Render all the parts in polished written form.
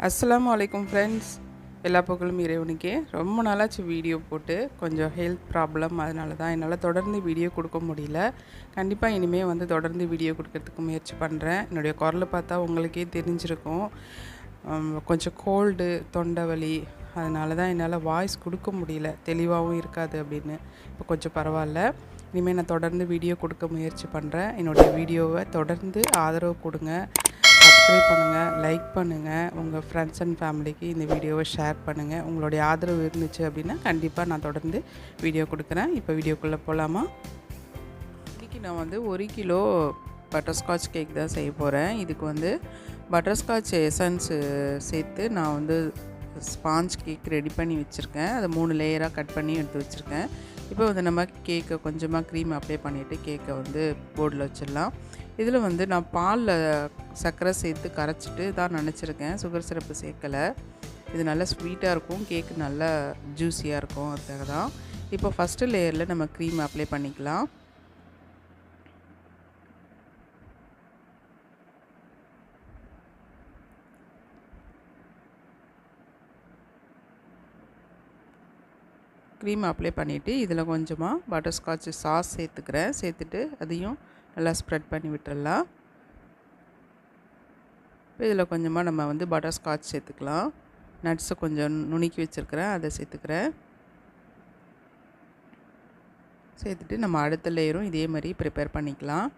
அஸ்ஸலாமு அலைக்கும் ஃப்ரெண்ட்ஸ். எல்லா புகழும் இறைவனுக்கே. ரொம்ப நாளாச்சு வீடியோ போட்டு, கொஞ்சம் ஹெல்த் ப்ராப்ளம், அதனால தான் என்னால் தொடர்ந்து வீடியோ கொடுக்க முடியல. கண்டிப்பாக இனிமேல் வந்து தொடர்ந்து வீடியோ கொடுக்கறதுக்கு முயற்சி பண்ணுறேன். என்னுடைய குரலை பார்த்தா உங்களுக்கே தெரிஞ்சிருக்கும். கொஞ்சம் கோல்டு, தொண்டை வலி, அதனால தான் என்னால் வாய்ஸ் கொடுக்க முடியல, தெளிவாகவும் இருக்காது அப்படின்னு. இப்போ கொஞ்சம் பரவாயில்ல. இனிமேல் நான் தொடர்ந்து வீடியோ கொடுக்க முயற்சி பண்ணுறேன். என்னுடைய வீடியோவை தொடர்ந்து ஆதரவு கொடுங்க, சப்ஸ்கிரைப் பண்ணுங்கள், லைக் பண்ணுங்கள், உங்கள் ஃப்ரெண்ட்ஸ் அண்ட் ஃபேமிலிக்கு இந்த வீடியோவை ஷேர் பண்ணுங்கள். உங்களுடைய ஆதரவு இருந்துச்சு அப்படின்னா கண்டிப்பாக நான் தொடர்ந்து வீடியோ கொடுக்குறேன். இப்போ வீடியோக்குள்ளே போகலாமா? இன்றைக்கி நான் வந்து 1 கிலோ பட்டர்ஸ்காட்ச் கேக் தான் செய்ய போகிறேன். இதுக்கு வந்து பட்டர்ஸ்காட்ச் எசன்ஸு சேர்த்து நான் வந்து ஸ்பாஞ்ச் கேக் ரெடி பண்ணி வச்சுருக்கேன். அதை 3 லேயராக கட் பண்ணி எடுத்து வச்சுருக்கேன். இப்போ வந்து நம்ம கேக்கை கொஞ்சமாக க்ரீம் அப்ளை பண்ணிவிட்டு கேக்கை வந்து போர்டில் வச்சிடலாம். இதில் வந்து நான் பாலில் சர்க்கரை சேர்த்து கரைச்சிட்டு தான் நினச்சிருக்கேன், சுகர் சிரப்பு சேர்க்கலை. இது நல்லா ஸ்வீட்டாக இருக்கும், கேக்கு நல்லா ஜூஸியாக இருக்கும், அதுக்காக தான். இப்போ ஃபஸ்ட்டு லேயரில் நம்ம க்ரீம் அப்ளை பண்ணிக்கலாம். க்ரீம் அப்ளை பண்ணிவிட்டு இதில் கொஞ்சமாக பட்டர்ஸ்காட்ச் சாஸ் சேர்த்துட்டு அதையும் நல்லா ஸ்ப்ரெட் பண்ணி விட்டுடலாம். இப்போ இதில் கொஞ்சமாக நம்ம வந்து பட்டர்ஸ்காட்ச் சேர்த்துக்கலாம். நட்ஸை கொஞ்சம் நுணுக்கி வச்சுருக்கிறேன், அதை சேர்த்துட்டு நம்ம அடுத்த லேயரும் இதே மாதிரி ப்ரிப்பேர் பண்ணிக்கலாம்.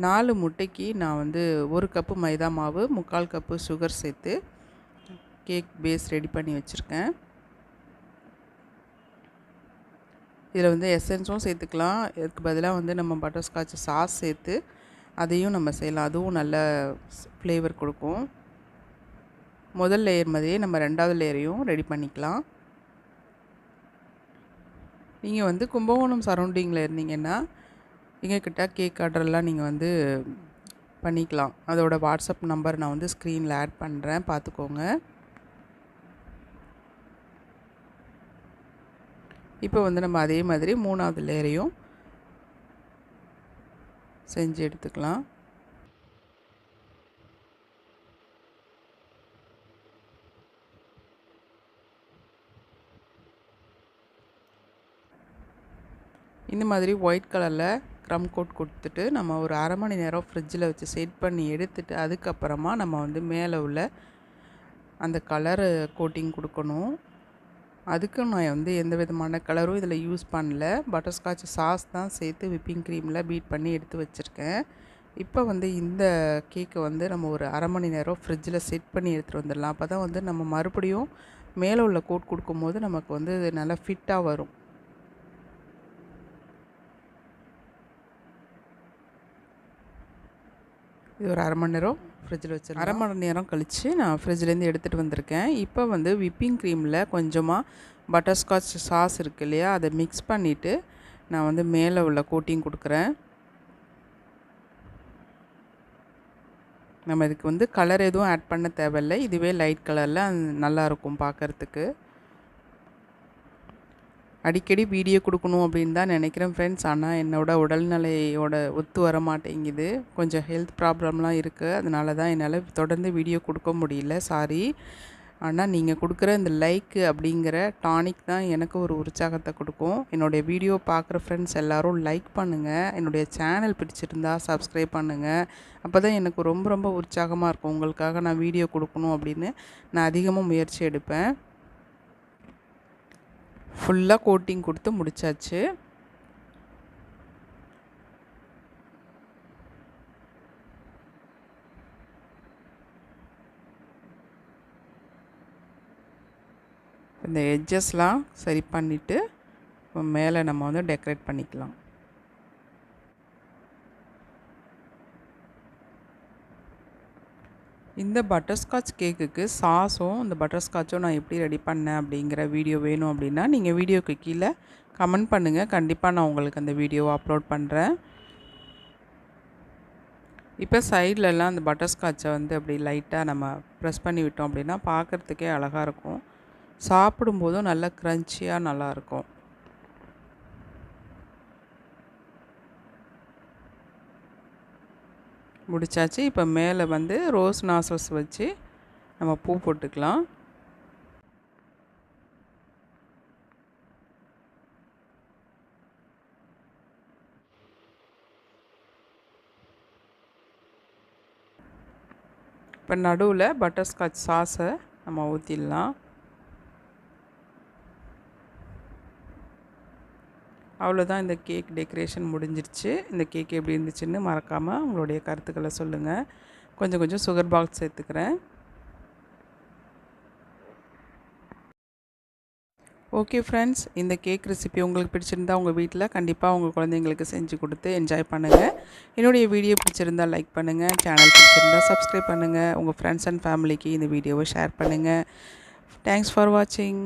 4 முட்டைக்கு நான் வந்து 1 கப்பு மைதா மாவு, 3/4 கப்பு சுகர் சேர்த்து கேக் பேஸ் ரெடி பண்ணி வச்சுருக்கேன். இதில் வந்து எசன்ஸும் சேர்த்துக்கலாம். இதுக்கு பதிலாக வந்து நம்ம பட்டர்ஸ்காட்ச் சாஸ் சேர்த்து அதையும் நம்ம செய்யலாம், அதுவும் நல்ல ஃப்ளேவர் கொடுக்கும். முதல் லேயர் மாதிரியே நம்ம 2வது லேயரையும் ரெடி பண்ணிக்கலாம். நீங்கள் வந்து கும்பகோணம் சரௌண்டிங்கில் இருந்தீங்கன்னா எங்கக்கிட்ட கேக் ஆர்டர்லாம் நீங்கள் வந்து பண்ணிக்கலாம். அதோட வாட்ஸ்அப் நம்பர் நான் வந்து ஸ்க்ரீனில் ஆட் பண்ணுறேன், பார்த்துக்கோங்க. இப்போ வந்து நம்ம அதே மாதிரி 3வது லேயரையும் செஞ்சு எடுத்துக்கலாம். இந்த மாதிரி ஒயிட் கலரில் க்ரம் கோட் கொடுத்துட்டு நம்ம ஒரு 1/2 மணி நேரம் ஃப்ரிட்ஜில் வச்சு செட் பண்ணி எடுத்துட்டு அதுக்கப்புறமா நம்ம வந்து மேலே உள்ள அந்த கலரு கோட்டிங் கொடுக்கணும். அதுக்கு நான் வந்து எந்த விதமான கலரும் இதில் யூஸ் பண்ணல. பட்டர்ஸ்காட்ச் சாஸ் தான் சேர்த்து விப்பிங் க்ரீமில் பீட் பண்ணி எடுத்து வச்சுருக்கேன். இப்போ வந்து இந்த கேக்கை வந்து நம்ம ஒரு 1/2 மணி நேரம் ஃப்ரிட்ஜில் செட் பண்ணி எடுத்துகிட்டு வந்துடலாம். அப்போ தான் வந்து நம்ம மறுபடியும் மேலே உள்ள கோட் கொடுக்கும்போது நமக்கு வந்து நல்லா ஃபிட்டாக வரும். இது ஒரு 1/2 மணி நேரம் ஃப்ரிட்ஜில் வச்சு 1/2 மணி நேரம் கழித்து நான் ஃப்ரிட்ஜ்லேருந்து எடுத்துகிட்டு வந்திருக்கேன். இப்போ வந்து விப்பிங் க்ரீமில் கொஞ்சமாக பட்டர்ஸ்காட்ச் சாஸ் இருக்குது இல்லையா, அதை மிக்ஸ் பண்ணிவிட்டு நான் வந்து மேலே உள்ள கோட்டிங் கொடுக்குறேன். நம்ம இதுக்கு வந்து கலர் எதுவும் ஆட் பண்ண தேவையில்லை, இதுவே லைட் கலரில் நல்லாயிருக்கும் பார்க்குறதுக்கு. அடிக்கடி வீடியோ கொடுக்கணும் அப்படின்னு தான் நினைக்கிறேன் ஃப்ரெண்ட்ஸ். ஆனால் என்னோடய உடல்நிலையோட ஒத்து வர மாட்டேங்குது, கொஞ்சம் ஹெல்த் ப்ராப்ளம்லாம் இருக்குது, அதனால தான் என்னால் தொடர்ந்து வீடியோ கொடுக்க முடியல, சாரி. ஆனால் நீங்கள் கொடுக்குற இந்த லைக் அப்படிங்கிற டானிக் தான் எனக்கு ஒரு உற்சாகத்தை கொடுக்கும். என்னுடைய வீடியோ பார்க்குற ஃப்ரெண்ட்ஸ் எல்லோரும் லைக் பண்ணுங்கள், என்னுடைய சேனல் பிடிச்சிருந்தா சப்ஸ்கிரைப் பண்ணுங்கள். அப்போ தான் எனக்கு ரொம்ப ரொம்ப உற்சாகமாக இருக்கும். உங்களுக்காக நான் வீடியோ கொடுக்கணும் அப்படின்னு நான் அதிகமாக முயற்சி எடுப்பேன். ஃபுல்லாக கோட்டிங் கொடுத்து முடித்தாச்சு. இந்த எட்ஜஸ்லாம் சரி பண்ணிவிட்டு மேலே நம்ம வந்து டெக்கரேட் பண்ணிக்கலாம். இந்த பட்டர்ஸ்காட்ச் கேக்குக்கு சாஸும் இந்த பட்டர்ஸ்காட்சும் நான் எப்படி ரெடி பண்ணேன் அப்படிங்கிற வீடியோ வேணும் அப்படின்னா நீங்கள் வீடியோக்கு கீழே கமெண்ட் பண்ணுங்கள், கண்டிப்பாக நான் உங்களுக்கு அந்த வீடியோவை அப்லோட் பண்ணுறேன். இப்போ சைட்லலாம் அந்த பட்டர்ஸ்காட்சை வந்து அப்படி லைட்டாக நம்ம ப்ரெஸ் பண்ணி விட்டோம் அப்படின்னா பார்க்குறதுக்கே அழகாக இருக்கும், சாப்பிடும்போதும் நல்லா க்ரன்ச்சியாக நல்லாயிருக்கும். முடிச்சாச்சு. இப்போ மேலே வந்து ரோஸ் நாசல்ஸ் வச்சு நம்ம பூ போட்டுக்கலாம். இப்போ நடுவில் பட்டர்ஸ்காட்ச் சாஸை நம்ம ஊற்றிடலாம். அவ்வளோதான், இந்த கேக் டெக்கரேஷன் முடிஞ்சிருச்சு. இந்த கேக் எப்படி இருந்துச்சுன்னு மறக்காமல் உங்களுடைய கருத்துக்களை சொல்லுங்கள். கொஞ்சம் கொஞ்சம் சுகர் பால்ஸ் சேர்த்துக்கிறேன். ஓகே ஃப்ரெண்ட்ஸ், இந்த கேக் ரெசிபி உங்களுக்கு பிடிச்சிருந்தா உங்கள் வீட்டில் கண்டிப்பாக உங்கள் குழந்தைங்களுக்கு செஞ்சு கொடுத்து என்ஜாய் பண்ணுங்கள். என்னுடைய வீடியோ பிடிச்சிருந்தால் லைக் பண்ணுங்கள், சேனல் பிடிச்சிருந்தால் சப்ஸ்கிரைப் பண்ணுங்கள், உங்கள் ஃப்ரெண்ட்ஸ் அண்ட் ஃபேமிலிக்கு இந்த வீடியோவை ஷேர் பண்ணுங்கள். தேங்க்ஸ் ஃபார் வாட்சிங்.